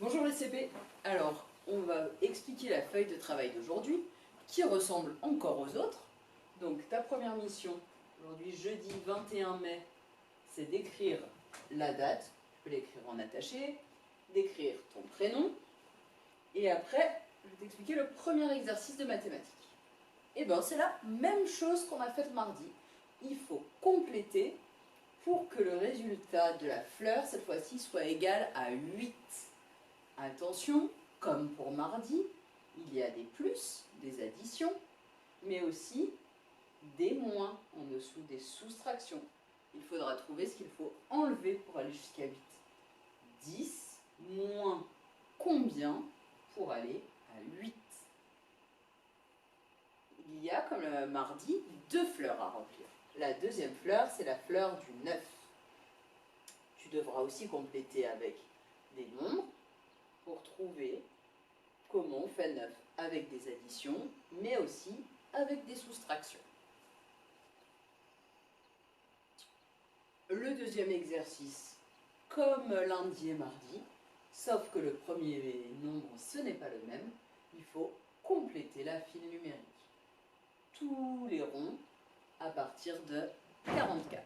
Bonjour les CP. Alors, on va expliquer la feuille de travail d'aujourd'hui qui ressemble encore aux autres. Donc, ta première mission, aujourd'hui jeudi 21 mai, c'est d'écrire la date. Tu peux l'écrire en attaché, d'écrire ton prénom. Et après, je vais t'expliquer le premier exercice de mathématiques. Et bien, c'est la même chose qu'on a fait mardi. Il faut compléter pour que le résultat de la fleur, cette fois-ci, soit égal à 8. Attention, comme pour mardi, il y a des plus, des additions, mais aussi des moins en dessous, des soustractions. Il faudra trouver ce qu'il faut enlever pour aller jusqu'à 8. 10 moins combien pour aller à 8. Il y a, comme le mardi, 2 fleurs à remplir. La deuxième fleur, c'est la fleur du 9. Tu devras aussi compléter avec des nombres pour trouver comment on fait 9 avec des additions, mais aussi avec des soustractions. Le deuxième exercice, comme lundi et mardi, sauf que le premier nombre, ce n'est pas le même, il faut compléter la file numérique. Tous les ronds à partir de 44.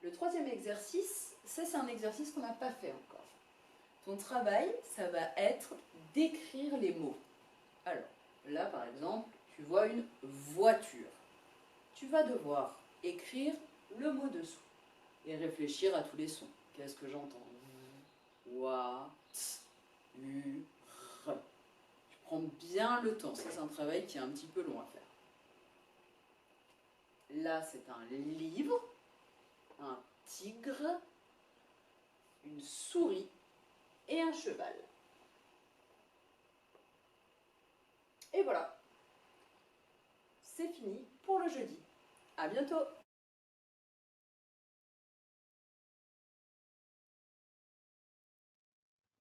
Le troisième exercice, ça c'est un exercice qu'on n'a pas fait encore. Ton travail, ça va être d'écrire les mots. Alors, là par exemple, tu vois une voiture. Tu vas devoir écrire le mot dessous et réfléchir à tous les sons. Qu'est-ce que j'entends? Wa, t, u, r. Tu prends bien le temps. Ça, c'est un travail qui est un petit peu long à faire. Là, c'est un livre, un tigre, une souris et un cheval. Et voilà. C'est fini pour le jeudi. À bientôt.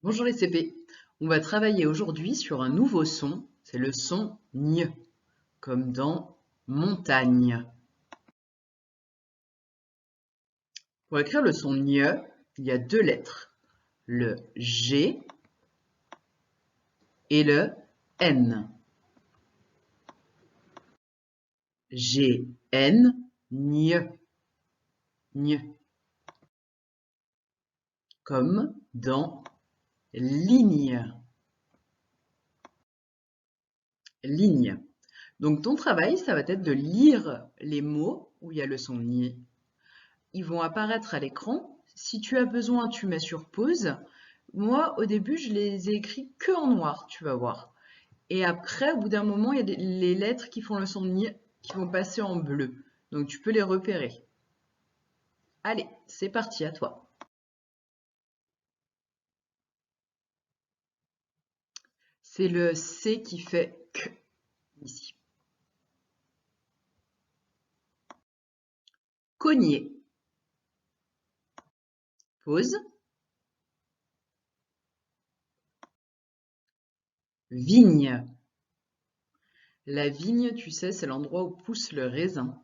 Bonjour les CP, on va travailler aujourd'hui sur un nouveau son, c'est le son ñ, comme dans montagne. Pour écrire le son ñ, il y a deux lettres, le G et le N. G, N, ñ, ñ, comme dans ligne, ligne. Donc ton travail, ça va être de lire les mots où il y a le son ñ. Ils vont apparaître à l'écran. Si tu as besoin, tu mets sur pause. Moi, au début, je les ai écrits que en noir, tu vas voir. Et après, au bout d'un moment, il y a les lettres qui font le son de ñ qui vont passer en bleu. Donc, tu peux les repérer. Allez, c'est parti, à toi. C'est le C qui fait Q, ici. Cogner. Pause. Vigne. La vigne, tu sais, c'est l'endroit où pousse le raisin.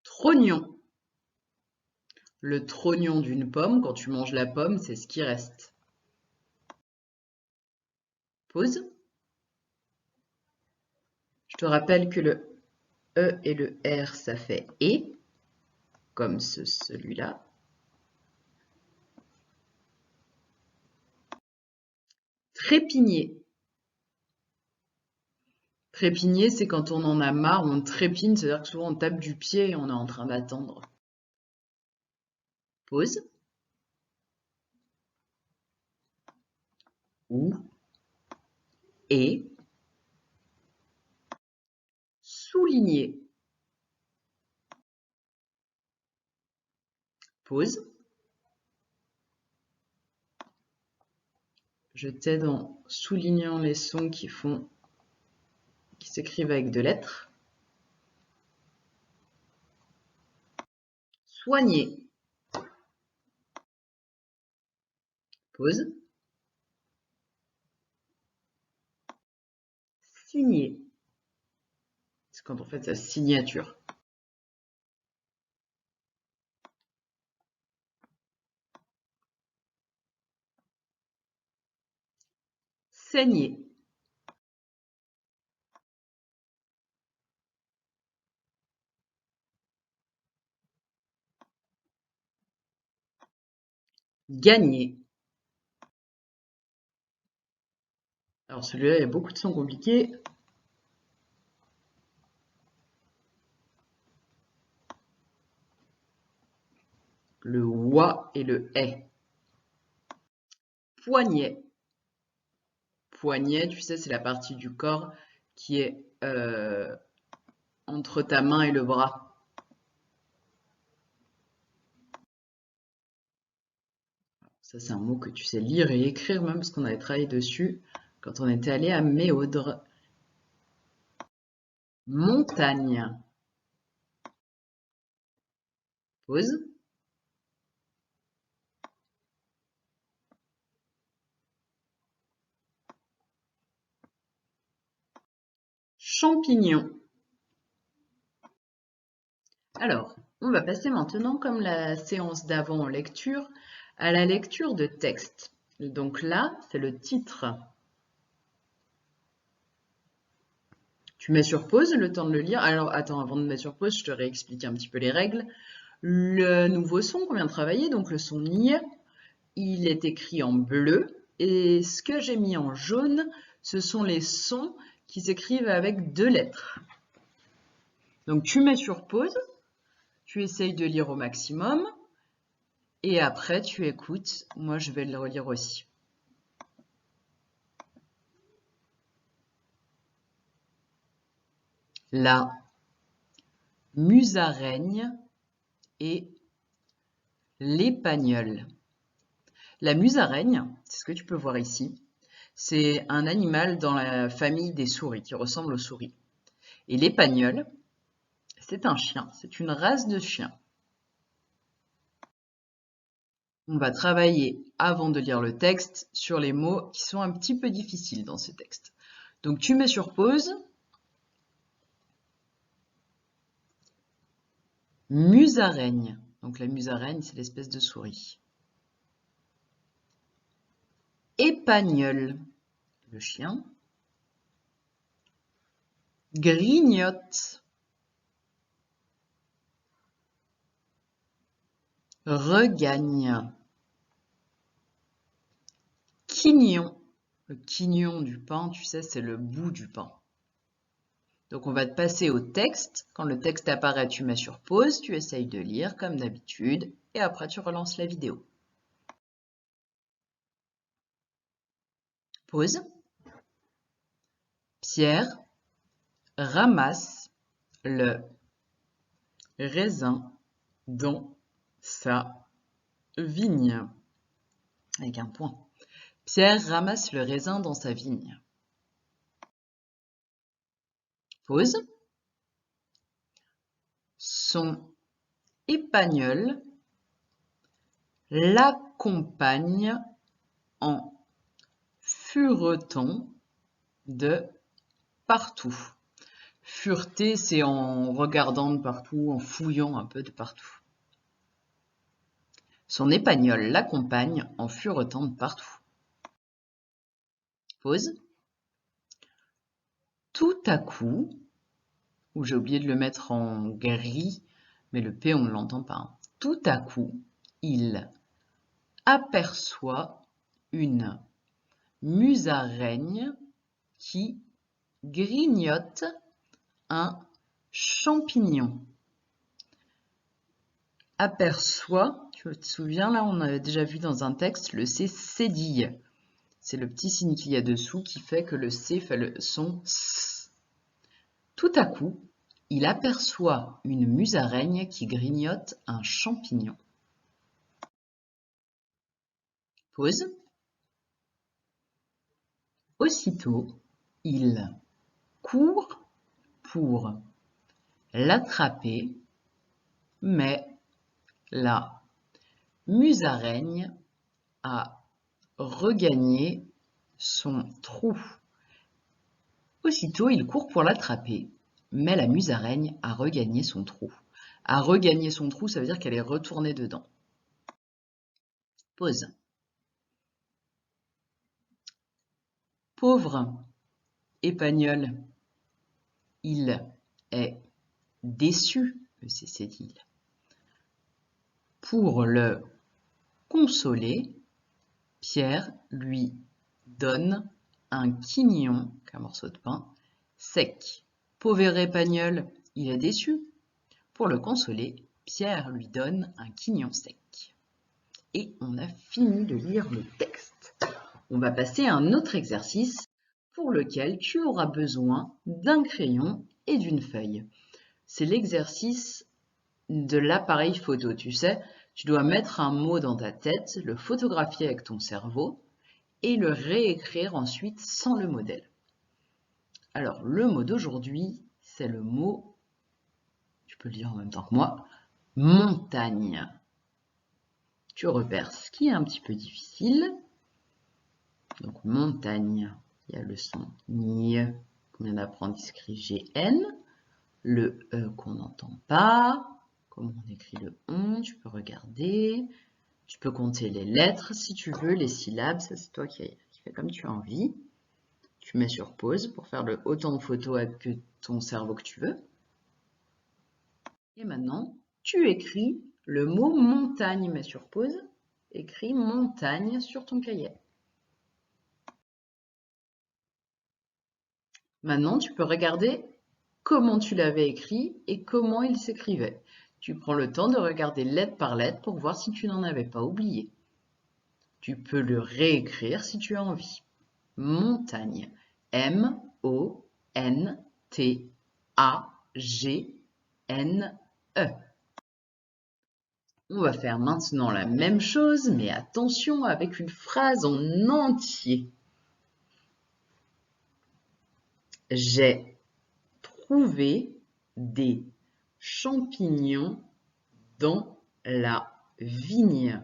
Trognon. Le trognon d'une pomme, quand tu manges la pomme, c'est ce qui reste. Pause. Je te rappelle que le E et le R, ça fait et, comme celui-là. Trépigner. Trépigner, c'est quand on en a marre, on trépigne, c'est-à-dire que souvent on tape du pied et on est en train d'attendre. Pause. Ou, et, souligner. Pause. Je t'aide en soulignant les sons qui s'écrivent avec deux lettres. Soigner. Pause. Signer. quand on fait sa signature. Saigner. Gagner. Alors celui-là, il y a beaucoup de sons compliqués. Le wa et le est. Poignet. Poignet, tu sais, c'est la partie du corps qui est entre ta main et le bras. Ça, c'est un mot que tu sais lire et écrire même, parce qu'on avait travaillé dessus quand on était allé à Méaudre. Montagne. Pause. Champignon. Alors, on va passer maintenant, comme la séance d'avant en lecture, à la lecture de texte. Donc là, c'est le titre. Tu mets sur pause le temps de le lire. Alors, attends, avant de mettre sur pause, je te réexplique un petit peu les règles. Le nouveau son qu'on vient de travailler, donc le son ni, il est écrit en bleu. Et ce que j'ai mis en jaune, ce sont les sons qui s'écrivent avec 2 lettres. Donc, tu mets sur pause, tu essayes de lire au maximum. Et après, tu écoutes. Moi, je vais le relire aussi. La musaraigne et l'épagnole. La musaraigne, c'est ce que tu peux voir ici, c'est un animal dans la famille des souris, qui ressemble aux souris. Et l'épagnole, c'est un chien, c'est une race de chien. On va travailler, avant de lire le texte, sur les mots qui sont un petit peu difficiles dans ce texte. Donc tu mets sur pause. Musaraigne. Donc la musaraigne, c'est l'espèce de souris. Épagnole, le chien. Grignote. Regagne. Quignon. Le quignon du pain, tu sais, c'est le bout du pain. Donc on va te passer au texte. Quand le texte apparaît, tu mets sur pause, tu essayes de lire comme d'habitude, et après tu relances la vidéo. Pause. Pierre ramasse le raisin dans sa vigne. Avec un point. Pierre ramasse le raisin dans sa vigne. Pause. Son épagnole l'accompagne en furetant de partout. Fureter, c'est en regardant de partout, en fouillant un peu de partout. Son épagnole l'accompagne en furetant de partout. Pause. Tout à coup, ou j'ai oublié de le mettre en gris, mais le P on ne l'entend pas. Tout à coup, il aperçoit une musaraigne qui grignote un champignon. Aperçoit, tu te souviens là, on avait déjà vu dans un texte, le C cédille. C'est le petit signe qu'il y a dessous qui fait que le C fait le son S. Tout à coup, il aperçoit une musaraigne qui grignote un champignon. Pause. Aussitôt, il court pour l'attraper, mais la musaraigne a regagné son trou. Aussitôt, il court pour l'attraper, mais la musaraigne a regagné son trou. A regagné son trou, ça veut dire qu'elle est retournée dedans. Pause. Pauvre Épagnol, il est déçu, dit-il. Pour le consoler, Pierre lui donne un quignon, qu'un morceau de pain, sec. Pauvre Épagnol, il est déçu. Pour le consoler, Pierre lui donne un quignon sec. Et on a fini de lire le texte. On va passer à un autre exercice pour lequel tu auras besoin d'un crayon et d'une feuille. C'est l'exercice de l'appareil photo. Tu sais, tu dois mettre un mot dans ta tête, le photographier avec ton cerveau et le réécrire ensuite sans le modèle. Alors, le mot d'aujourd'hui, c'est le mot, tu peux le dire en même temps que moi, montagne. Tu repères ce qui est un petit peu difficile. Donc, montagne, il y a le son NI qu'on vient d'apprendre, il s'écrit GN. Le E qu'on n'entend pas. Comment on écrit le ON, tu peux regarder. Tu peux compter les lettres si tu veux, les syllabes, ça c'est toi qui fais comme tu as envie. Tu mets sur pause pour faire autant de photos avec ton cerveau que tu veux. Et maintenant, tu écris le mot montagne, mets sur pause. Écris montagne sur ton cahier. Maintenant, tu peux regarder comment tu l'avais écrit et comment il s'écrivait. Tu prends le temps de regarder lettre par lettre pour voir si tu n'en avais pas oublié. Tu peux le réécrire si tu as envie. Montagne. M-O-N-T-A-G-N-E. On va faire maintenant la même chose, mais attention avec une phrase en entier. J'ai trouvé des champignons dans la vigne.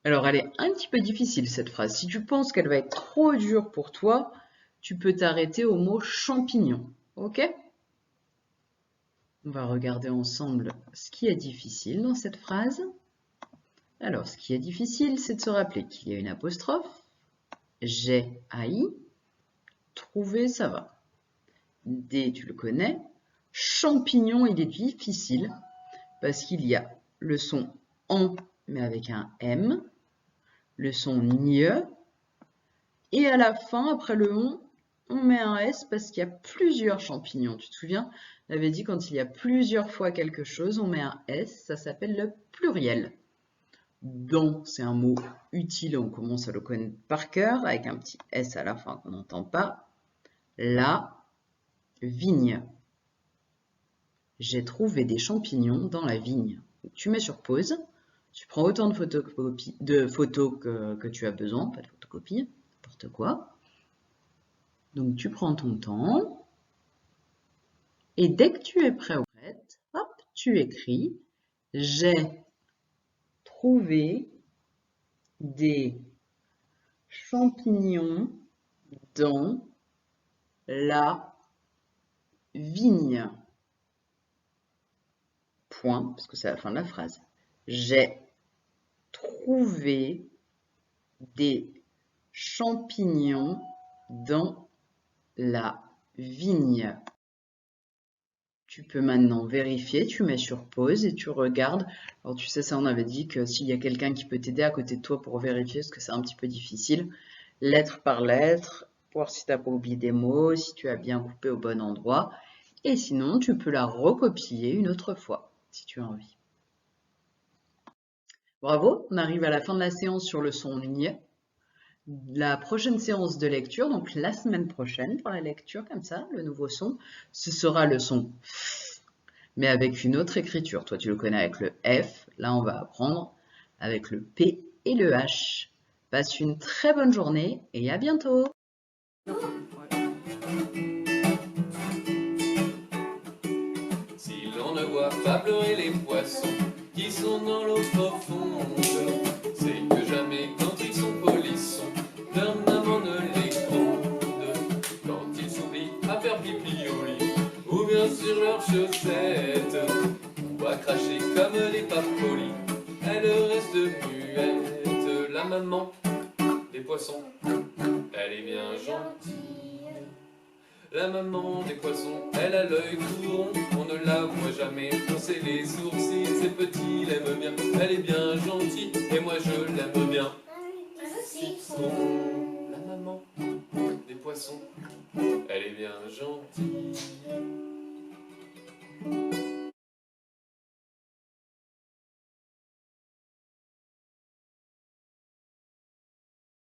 Alors, elle est un petit peu difficile, cette phrase. Si tu penses qu'elle va être trop dure pour toi, tu peux t'arrêter au mot champignon. OK? On va regarder ensemble ce qui est difficile dans cette phrase. Alors, ce qui est difficile, c'est de se rappeler qu'il y a une apostrophe. J'ai haï. Trouver, ça va. D, tu le connais. Champignon, il est difficile parce qu'il y a le son en, mais avec un M, le son nie, et à la fin, après le on met un S parce qu'il y a plusieurs champignons. Tu te souviens? On avait dit quand il y a plusieurs fois quelque chose, on met un S, ça s'appelle le pluriel. Dans, c'est un mot utile, on commence à le connaître par cœur, avec un petit S à la fin qu'on n'entend pas. La vigne. J'ai trouvé des champignons dans la vigne. Tu mets sur pause, tu prends autant de photos que tu as besoin, pas de photocopie, n'importe quoi. Donc tu prends ton temps, et dès que tu es prêt ou prête, hop, tu écris « J'ai trouvé des champignons dans la vigne. » Point, parce que c'est la fin de la phrase. J'ai trouvé des champignons dans la vigne. Tu peux maintenant vérifier, tu mets sur pause et tu regardes. Alors tu sais, ça on avait dit que s'il y a quelqu'un qui peut t'aider à côté de toi pour vérifier, parce que c'est un petit peu difficile, lettre par lettre, voir si tu n'as pas oublié des mots, si tu as bien coupé au bon endroit. Et sinon, tu peux la recopier une autre fois, si tu as envie. Bravo, on arrive à la fin de la séance sur le son NIE. La prochaine séance de lecture, donc la semaine prochaine pour la lecture, comme ça, le nouveau son, ce sera le son F, mais avec une autre écriture. Toi, tu le connais avec le F. Là, on va apprendre avec le P et le H. Passe une très bonne journée et à bientôt. Si l'on ne voit pas pleurer les poissons qui sont dans l'eau profonde, c'est que jamais quand ils sont polissons, leur maman ne les gronde. Quand ils s'oublient à faire pipi comme elle n'est pas polie, elle reste muette. La maman des poissons, elle est bien gentille. La maman des poissons, elle a l'œil tout rond, on ne la voit jamais froncer les sourcils. Ses petits l'aiment bien, elle est bien gentille, et moi je l'aime bien. La maman des poissons, elle est bien gentille.